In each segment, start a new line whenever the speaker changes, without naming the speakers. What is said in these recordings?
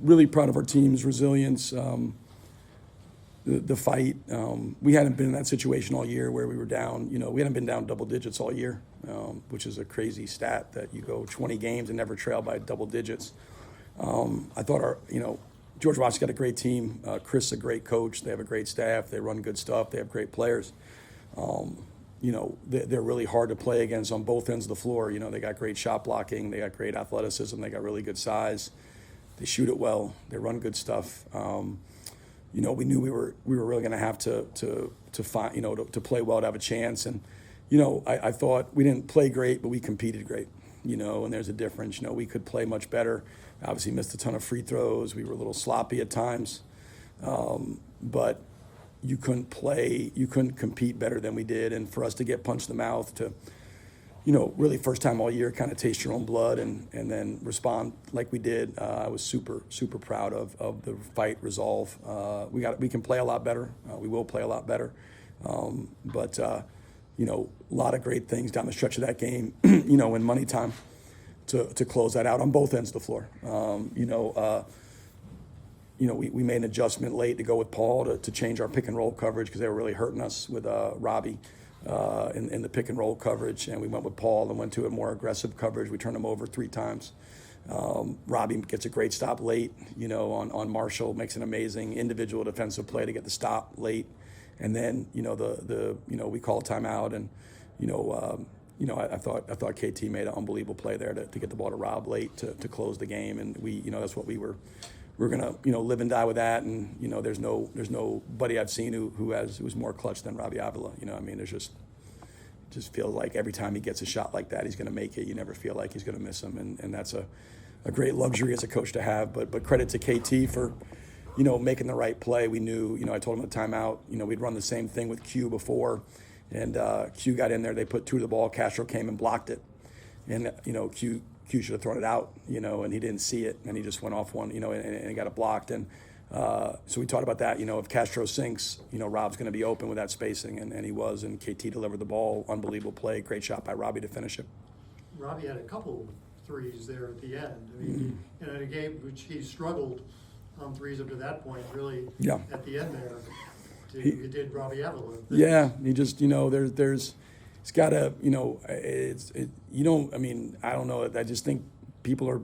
really proud of our team's resilience, the fight. We hadn't been in that situation all year where we were down. We hadn't been down double digits all year, which is a crazy stat that you go 20 games and never trail by double digits. I thought George Washington's got a great team. Chris is a great coach. They have a great staff. They run good stuff. They have great players. They're really hard to play against on both ends of the floor. They got great shot blocking. They got great athleticism. They got really good size. They shoot it well. They run good stuff. We knew we were really going to have to find to play well to have a chance. And I thought we didn't play great, but we competed great. And there's a difference. We could play much better. Obviously missed a ton of free throws. We were a little sloppy at times, but you couldn't compete better than we did. And for us to get punched in the mouth, to really first time all year, kind of taste your own blood and then respond like we did. I was super, super proud of the fight resolve. We can play a lot better. We will play a lot better. But a lot of great things down the stretch of that game, in money time to close that out on both ends of the floor. We made an adjustment late to go with Paul to change our pick and roll coverage because they were really hurting us with Robbie in the pick and roll coverage, and we went with Paul and went to a more aggressive coverage. We turned him over 3 times. Robbie gets a great stop late, on Marshall, makes an amazing individual defensive play to get the stop late, and then we call a timeout, and I thought KT made an unbelievable play there to get the ball to Rob late to close the game, and that's what we're gonna live and die with that, and there's nobody I've seen who's more clutch than Robbie Avila. There's just feels like every time he gets a shot like that, he's gonna make it. You never feel like he's gonna miss him, and that's a great luxury as a coach to have. But credit to KT for making the right play. We knew, I told him at timeout, we'd run the same thing with Q before, and Q got in there. They put 2 to the ball. Castro came and blocked it, and Q should have thrown it out, and he didn't see it, and he just went off one, and he got it blocked. And so we talked about that, if Castro sinks, Rob's going to be open with that spacing, and he was, and KT delivered the ball, unbelievable play, great shot by Robbie to finish it.
Robbie had a couple threes there at the end. In a game which he struggled on threes up to that point, really, at the end there, it did Robbie Avila.
Yeah, he just, there's. It's got to, I don't know. I just think people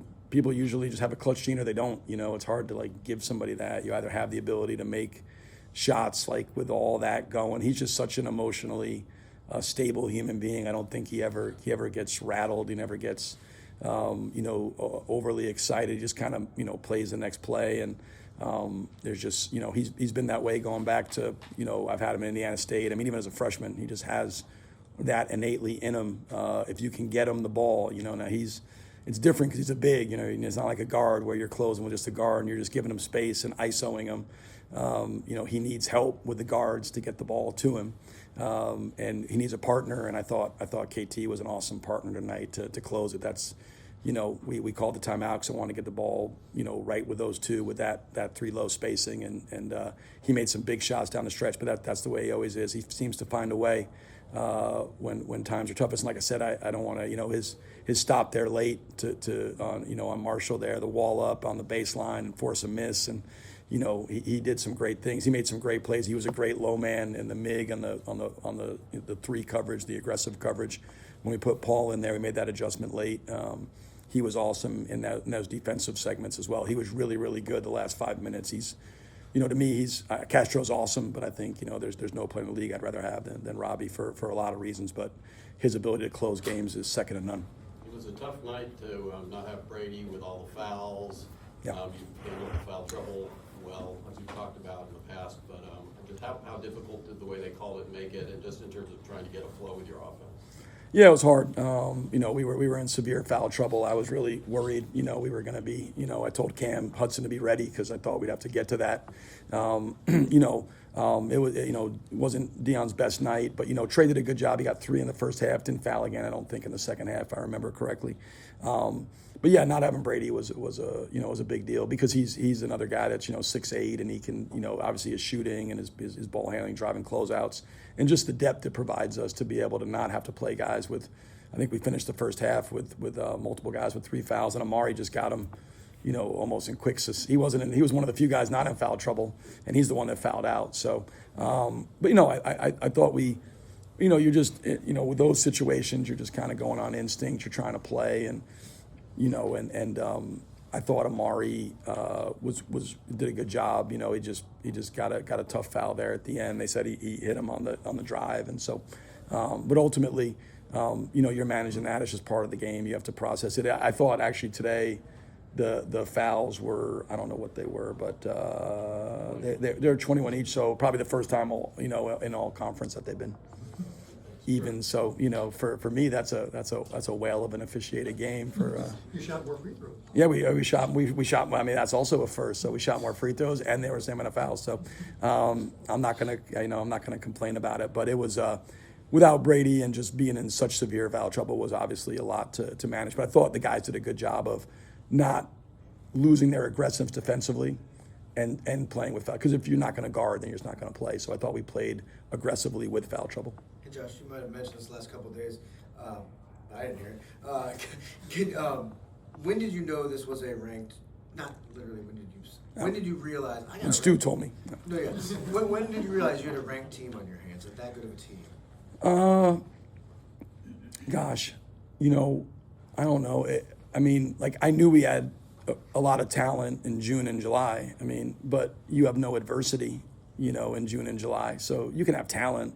usually just have a clutch gene or they don't. It's hard to give somebody that. You either have the ability to make shots with all that going. He's just such an emotionally stable human being. I don't think he ever gets rattled. He never gets, overly excited. He just kind of, plays the next play. And there's just, he's been that way going back to, I've had him in Indiana State. Even as a freshman, he just has that innately in him. If you can get him the ball, now it's different because he's a big, it's not like a guard where you're closing with just a guard and you're just giving him space and isoing him. He needs help with the guards to get the ball to him, and he needs a partner. And I thought KT was an awesome partner tonight to close it. That's, we called the timeout because I wanted to get the ball, right with those two with that 3 low spacing, and he made some big shots down the stretch. But that's the way he always is. He seems to find a way. When times are toughest, and like I said, I don't want to, his stop there late on Marshall there, the wall up on the baseline and force a miss, and he did some great things. He made some great plays. He was a great low man in the MIG on the 3 coverage, the aggressive coverage. When we put Paul in there, we made that adjustment late. He was awesome in those defensive segments as well. He was really, really good the last 5 minutes. He's to me, Castro's awesome, but I think, there's no player in the league I'd rather have than Robbie for a lot of reasons, but his ability to close games is second to none.
It was a tough night to not have Brady with all the fouls.
Yeah.
You handled the foul trouble well, as you talked about in the past, but just how difficult did the way they called it make it, and just in terms of trying to get a flow with your offense?
Yeah, it was hard. We were in severe foul trouble. I was really worried. We were going to be. I told Cam Hudson to be ready because I thought we'd have to get to that. It was. It wasn't Deion's best night, but Trey did a good job. He got 3 in the first half. Didn't foul again, I don't think, in the second half, if I remember correctly. But yeah, not having Brady was a big deal because he's another guy that's 6'8", and he can obviously his shooting and his ball handling, driving closeouts, and just the depth it provides us to be able to not have to play guys with. I think we finished the first half with multiple guys with 3 fouls, and Amari just got him almost in quick. He wasn't. He was one of the few guys not in foul trouble, and he's the one that fouled out. So, but I thought we, you're just, with those situations, you're just kind of going on instinct. You're trying to play, and I thought Amari did a good job. He just got a tough foul there at the end. They said he hit him on the drive, and so, but ultimately, you're managing that. It's just part of the game. You have to process it. I thought actually today, the fouls were, I don't know what they were, but they're 21 each. So probably the first time in all conference that they've been even. So for me that's a whale of an officiated game. For
you shot more free throws.
Yeah, we shot. I mean, that's also a first. So we shot more free throws, and they were the same amount of fouls. So I'm not gonna complain about it. But it was without Brady and just being in such severe foul trouble was obviously a lot to manage. But I thought the guys did a good job of not losing their aggressiveness defensively and playing with foul. Because if you're not going to guard, then you're just not going to play. So I thought we played aggressively with foul trouble.
Hey Josh, you might have mentioned this last couple of days. I didn't hear it. When did you know this was a ranked? Not literally. When did you realize?
When Stu told me.
No, yeah. When did you realize you had a ranked team on your hands? That good of a team?
Gosh, I don't know. I knew we had a lot of talent in June and July. But you have no adversity, in June and July. So you can have talent,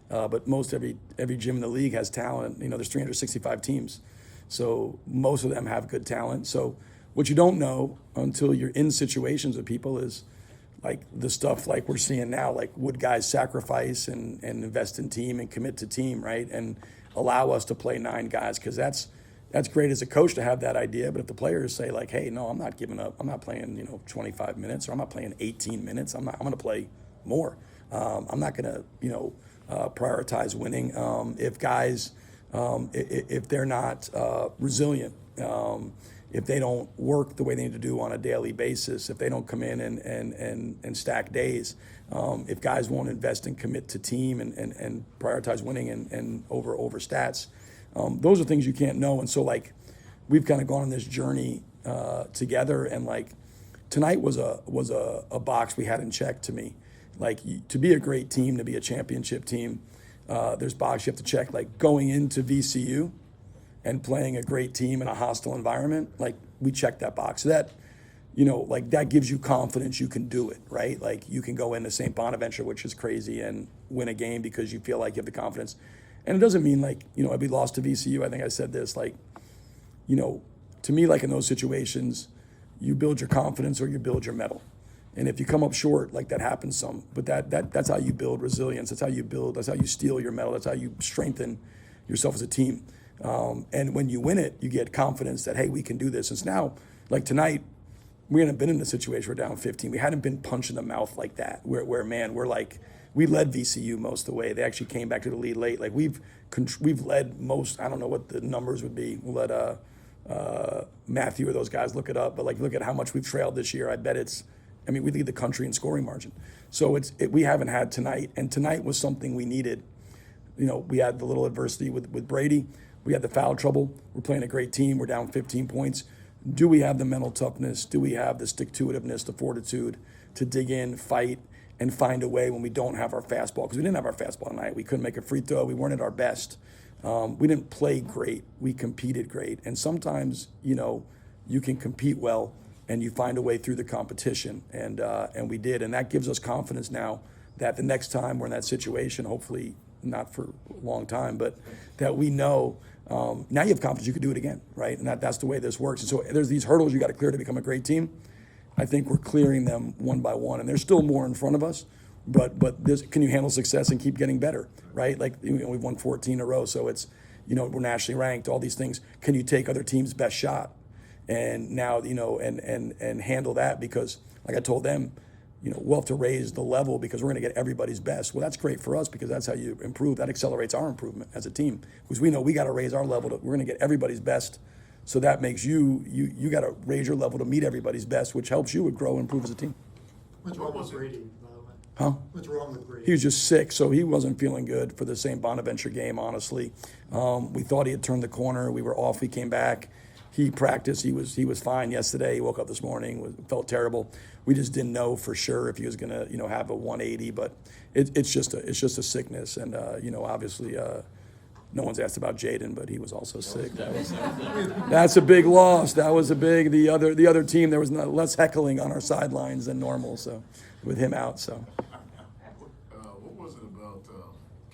but most every gym in the league has talent. There's 365 teams. So most of them have good talent. So what you don't know until you're in situations with people is like the stuff like we're seeing now, like would guys sacrifice and invest in team and commit to team, right? And allow us to play 9 guys, because that's great as a coach to have that idea. But if the players say like, hey, no, I'm not giving up. I'm not playing, 25 minutes, or I'm not playing 18 minutes. I'm going to play more. I'm not going to, prioritize winning. If guys, if they're not resilient, if they don't work the way they need to do on a daily basis, if they don't come in and stack days, if guys won't invest and commit to team and prioritize winning and over stats, those are things you can't know. And so like we've kind of gone on this journey together, and like tonight was a box we had in check to me. Like to be a great team, to be a championship team, there's box you have to check. Like going into VCU and playing a great team in a hostile environment, like we checked that box. So that, like that gives you confidence you can do it, right? Like you can go into St. Bonaventure, which is crazy, and win a game because you feel like you have the confidence. And it doesn't mean like, we lost to VCU. I think I said this, like, to me, like in those situations, you build your confidence or you build your mettle. And if you come up short, like that happens some, but that's how you build resilience. That's how you steel your mettle. That's how you strengthen yourself as a team. And when you win it, you get confidence that, hey, we can do this. And so now, like tonight, we hadn't been in a situation where we're down 15. We hadn't been punched in the mouth like that, where we're like, we led VCU most of the way. They actually came back to the lead late. Like we've led most, I don't know what the numbers would be. We'll let Matthew or those guys look it up, but like look at how much we've trailed this year. I bet we lead the country in scoring margin. So we haven't had tonight, and tonight was something we needed. We had the little adversity with Brady. We had the foul trouble. We're playing a great team. We're down 15 points. Do we have the mental toughness? Do we have the stick-to-itiveness, the fortitude to dig in, fight, and find a way when we don't have our fastball? Because we didn't have our fastball tonight. We couldn't make a free throw. We weren't at our best. We didn't play great. We competed great. And sometimes, you can compete well and you find a way through the competition. And we did. And that gives us confidence now that the next time we're in that situation, hopefully not for a long time, but that we know now you have confidence you can do it again, right? And that's the way this works. And so there's these hurdles you got to clear to become a great team. I think we're clearing them one by one, and there's still more in front of us. But can you handle success and keep getting better, right? Like we've won 14 in a row, so it's we're nationally ranked. All these things. Can you take other teams' best shot, and now and handle that? Because like I told them, we'll have to raise the level because we're going to get everybody's best. Well, that's great for us because that's how you improve. That accelerates our improvement as a team because we know we got to raise our level. We're going to get everybody's best. So that makes you got to raise your level to meet everybody's best, which helps you grow and improve as a team.
What's wrong with Brady, by the way?
Huh?
What's wrong with Brady?
He was just sick, so he wasn't feeling good for the St. Bonaventure game, honestly. We thought he had turned the corner. We were off. We came back. he practiced. He was fine yesterday. He woke up this morning, felt terrible. We just didn't know for sure if he was gonna have a 180, but it's just a sickness, and obviously. No one's asked about Jaden, but he was also sick. That's a big loss. That was the other team. There was less heckling on our sidelines than normal. So, with him out, so.
What was it about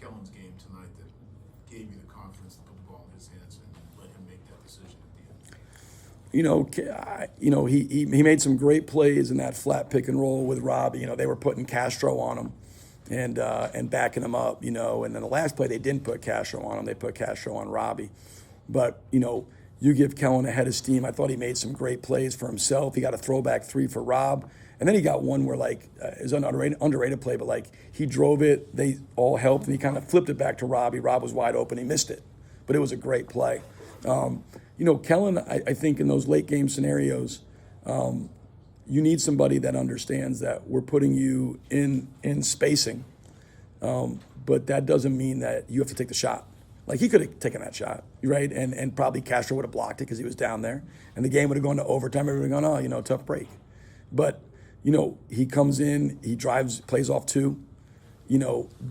Kellen's game tonight that gave you the confidence to put the ball in his hands and let him make that decision at the end?
He made some great plays in that flat pick and roll with Robbie. They were putting Castro on him. And backing him up, and then the last play they didn't put Castro on him, they put Castro on Robbie. But, you give Kellen a head of steam. I thought he made some great plays for himself. He got a throwback 3 for Rob. And then he got one where, it was an underrated play, but, he drove it, they all helped, and he kind of flipped it back to Robbie. Rob was wide open, he missed it. But it was a great play. Kellen, I think in those late game scenarios, you need somebody that understands that we're putting you in spacing, but that doesn't mean that you have to take the shot. Like, he could have taken that shot, right? And probably Castro would have blocked it because he was down there, and the game would have gone to overtime. Everybody would have gone, tough break. But, he comes in, he drives, plays off 2,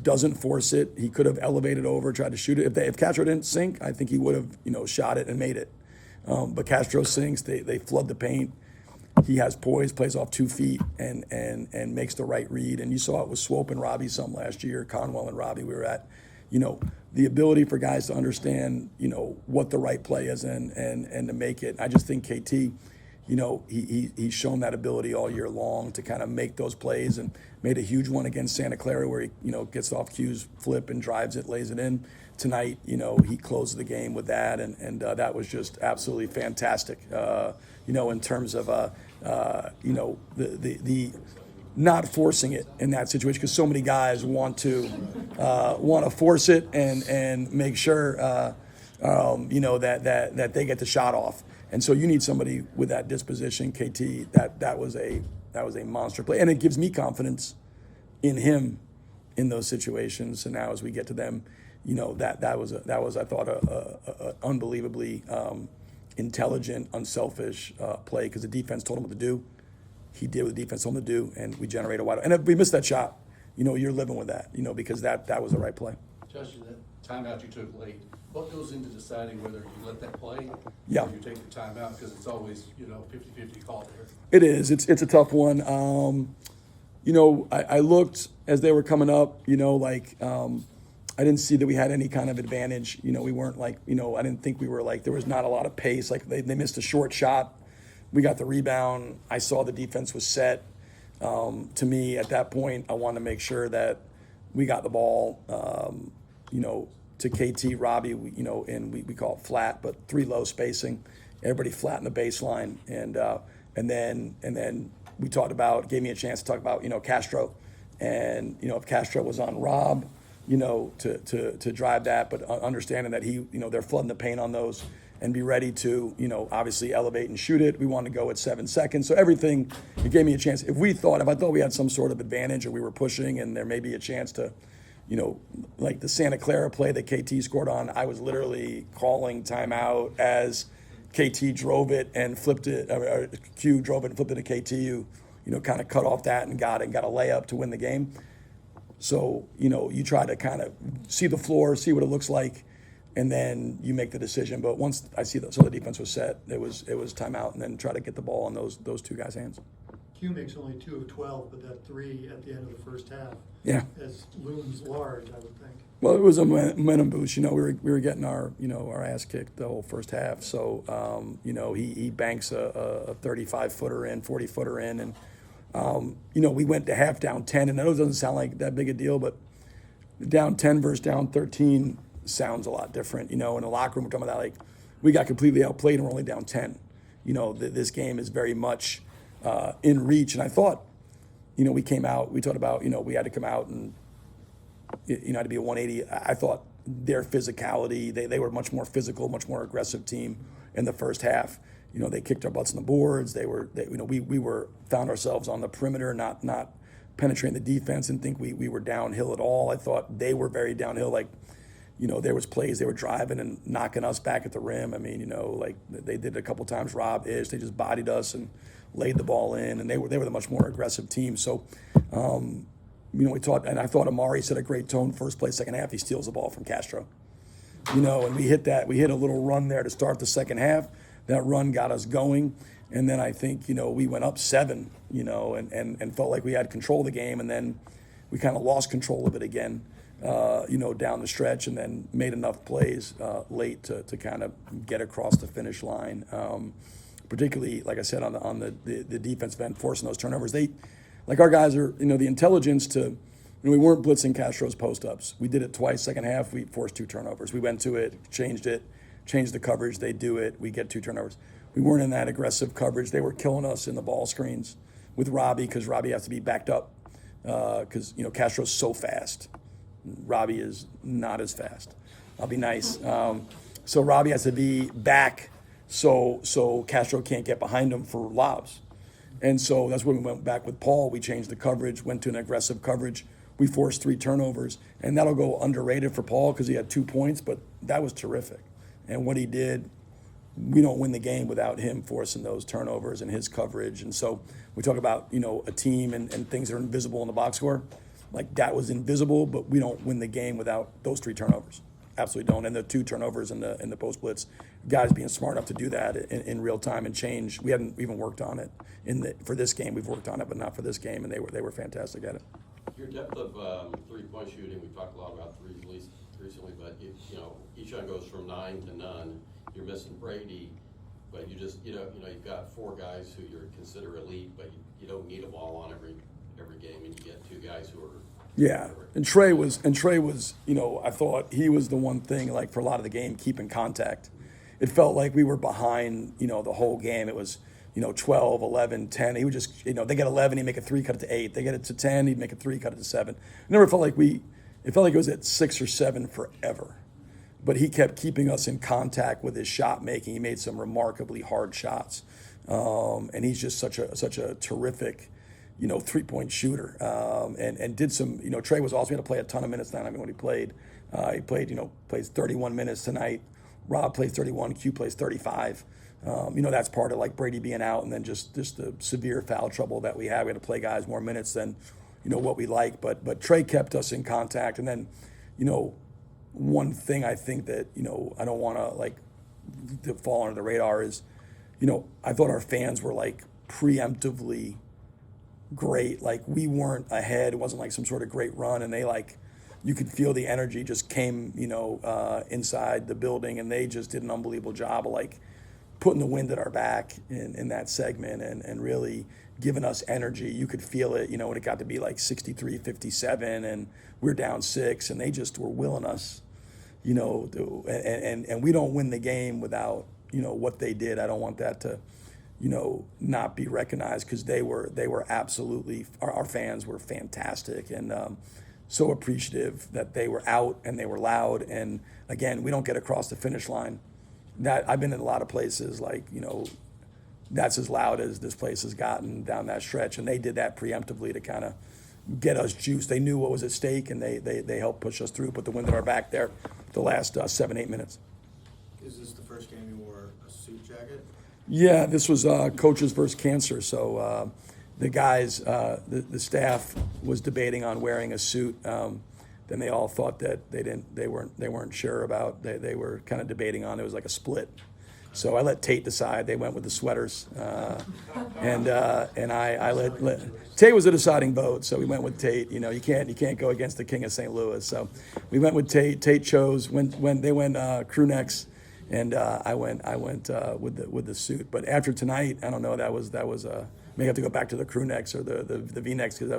doesn't force it. He could have elevated over, tried to shoot it. If Castro didn't sink, I think he would have, shot it and made it. But Castro sinks, they flood the paint. He has poise, plays off 2 feet, and makes the right read. And you saw it with Swope and Robbie some last year, Conwell and Robbie. We were at, the ability for guys to understand, what the right play is and to make it. I just think KT, he's shown that ability all year long to kind of make those plays, and made a huge one against Santa Clara where he, gets off cues, flip and drives it, lays it in. Tonight, he closed the game with that, and that was just absolutely fantastic. In terms of the not forcing it in that situation, because so many guys want to force it and make sure that they get the shot off, and so you need somebody with that disposition. KT, that was a monster play, and it gives me confidence in him in those situations. And now as we get to them, that was I thought a unbelievably intelligent, unselfish play, because the defense told him what to do. He did what the defense told him to do, and we generated a wide. And if we missed that shot, you're living with that, because that was the right play.
Josh, that timeout you took late, what goes into deciding whether you let that play
Yeah.
or you take the timeout? Because it's always, 50-50 call there.
It is. It's a tough one. I looked as they were coming up, I didn't see that we had any kind of advantage. We weren't I didn't think we were there was not a lot of pace. They missed a short shot. We got the rebound. I saw the defense was set. To me, at that point, I wanted to make sure that we got the ball, to KT, Robbie, and we call it flat, but 3 low spacing. Everybody flat in the baseline. And then we talked about, gave me a chance to talk about, Castro. And, if Castro was on Rob, to drive that, but understanding that they're flooding the paint on those, and be ready to, obviously elevate and shoot it. We wanted to go at 7 seconds. So everything, it gave me a chance. If I thought we had some sort of advantage, or we were pushing and there may be a chance to, like the Santa Clara play that KT scored on, I was literally calling timeout as KT drove it and flipped it, or Q drove it and flipped it to KT, who, kind of cut off that and got a layup to win the game. So, you try to kind of see the floor, see what it looks like, and then you make the decision. But once I see the defense was set, it was timeout, and then try to get the ball in those 2 guys' hands.
Q makes only 2 of 12, but that 3 at the end of the first half, looms large, I would think.
Well, it was a momentum boost. We were getting our ass kicked the whole first half. So he banks a 35-footer in, 40-footer in, and we went to half down 10, and I know it doesn't sound like that big a deal, but down 10 versus down 13 sounds a lot different. In the locker room, we're talking about we got completely outplayed and we're only down 10. This game is very much in reach, and I thought, we came out, we talked about, we had to come out and, had to be a 180. I thought their physicality, they were much more physical, much more aggressive team in the first half. They kicked our butts on the boards. We found ourselves on the perimeter, not penetrating the defense, and think we were downhill at all. I thought they were very downhill. there was plays they were driving and knocking us back at the rim. I mean, like they did it a couple times. Rob-ish, they just bodied us and laid the ball in, and they were the much more aggressive team. So, we thought, and I thought Amari set a great tone first play, second half. He steals the ball from Castro. And we hit a little run there to start the second half. That run got us going. And then I think, we went up 7, and felt like we had control of the game. And then we kind of lost control of it again, down the stretch, and then made enough plays late to kind of get across the finish line. Particularly, like I said, on the defensive end, forcing those turnovers. Our guys are, the intelligence to, we weren't blitzing Castro's post-ups. We did it twice. Second half, we forced 2 turnovers. We went to it, changed the coverage. They do it. We get 2 turnovers. We weren't in that aggressive coverage. They were killing us in the ball screens with Robbie, because Robbie has to be backed up because, Castro's so fast. Robbie is not as fast. I'll be nice. So Robbie has to be back so Castro can't get behind him for lobs. And so that's when we went back with Paul. We changed the coverage, went to an aggressive coverage. We forced 3 turnovers, and that'll go underrated for Paul because he had 2 points, but that was terrific. And what he did, we don't win the game without him forcing those turnovers and his coverage. And so we talk about, a team and things that are invisible in the box score. Like, that was invisible, but we don't win the game without those 3 turnovers. Absolutely don't. And the 2 turnovers in the post blitz, guys being smart enough to do that in real time and change. We hadn't even worked on it for this game. We've worked on it, but not for this game, and they were fantastic at it.
Your depth of 3-point shooting, we've talked a lot about threes at least recently, but each one goes from 9 to none. You're missing Brady, but you just you've got 4 guys who you consider elite, but you don't need a ball on every game, and you get 2 guys who are.
Yeah, and Trey was, I thought he was the one thing, like, for a lot of the game, keeping contact. It felt like we were behind, the whole game. It was, 12, 11, 10. He would just, they get 11, he'd make a 3, cut it to 8. They get it to 10, he'd make a 3, cut it to 7. It never felt like it felt like it was at 6 or 7 forever. But he kept keeping us in contact with his shot making. He made some remarkably hard shots. And he's just such a terrific, 3-point shooter, and did some, Trey was also going to play a ton of minutes now. I mean, when he played, plays 31 minutes tonight. Rob plays 31, Q plays 35. That's part of, like, Brady being out, and then just the severe foul trouble that we had. We had to play guys more minutes than, what we like. But Trey kept us in contact. And then, one thing I think that, I don't want to fall under the radar is, I thought our fans were, like, preemptively great. Like, we weren't ahead. It wasn't like some sort of great run, and they, like, you could feel the energy just came, inside the building, and they just did an unbelievable job of, like, putting the wind at our back in that segment and really giving us energy. You could feel it, when it got to be like 63-57 and we're down 6, and they just were willing us, and we don't win the game without, what they did. I don't want that to, not be recognized, because they were absolutely, our fans were fantastic, and so appreciative that they were out and they were loud. And again, we don't get across the finish line. That I've been in a lot of places, like, that's as loud as this place has gotten down that stretch, and they did that preemptively to kind of get us juiced. They knew what was at stake, and they helped push us through, put the wind at our back there the last 7-8 minutes.
Is this the first game you wore a suit jacket?
Yeah, this was coaches versus cancer. So the guys, the staff was debating on wearing a suit. Then they all thought that they weren't sure about. They were kind of debating on. It was like a split. So I let Tate decide. They went with the sweaters, and I let Tate was a deciding vote. So we went with Tate. You can't go against the king of St. Louis. So we went with Tate. Tate chose when they went crew necks, and I went with the suit. But after tonight, I don't know. That was may have to go back to the crew necks or the V necks, because that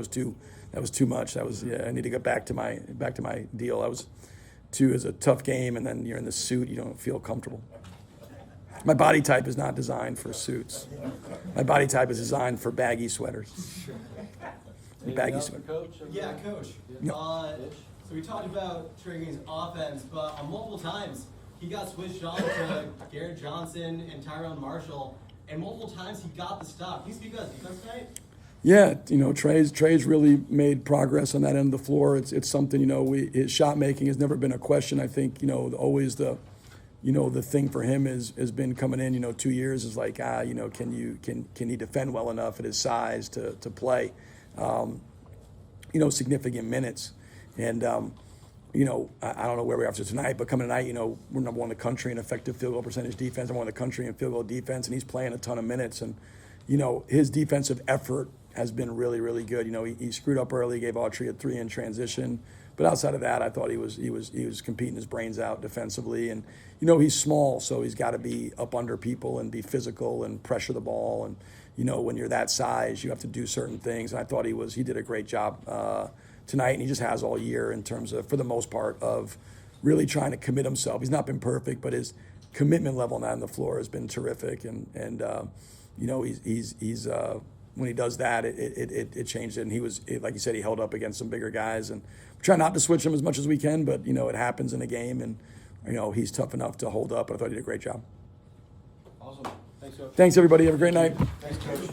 was too much. I need to go back to my deal. It was a tough game, and then you're in the suit. You don't feel comfortable. My body type is not designed for suits. My body type is designed for baggy sweaters. Baggy sweaters.
Coach?
Yeah, Coach.
Yep.
So we talked about Trigging's offense, but multiple times he got switched on to Garrett Johnson and Tyrone Marshall, and multiple times he got the stop. Can you speak about defense tonight?
Yeah, Trey's really made progress on that end of the floor. It's something, his shot making has never been a question. I think, always the thing for him has been coming in, 2 years is like, can he defend well enough at his size to play, significant minutes. And, I don't know where we are after tonight, but coming tonight, we're number one in the country in effective field goal percentage defense, number one in the country in field goal defense, and he's playing a ton of minutes. And, his defensive effort has been really, really good. He screwed up early, gave Autry a 3 in transition. But outside of that, I thought he was competing his brains out defensively. And, he's small, so he's got to be up under people and be physical and pressure the ball. And, when you're that size, you have to do certain things. And I thought he did a great job tonight, and he just has all year in terms of, for the most part, of really trying to commit himself. He's not been perfect, but his commitment level on the floor has been terrific. And he's when he does that, it changed it. And he was, like you said, he held up against some bigger guys. And we try not to switch him as much as we can, but, it happens in a game. And, he's tough enough to hold up. I thought he did a great job.
Awesome. Thanks, Coach.
Thanks, everybody. Have a great night.
Thanks, Coach.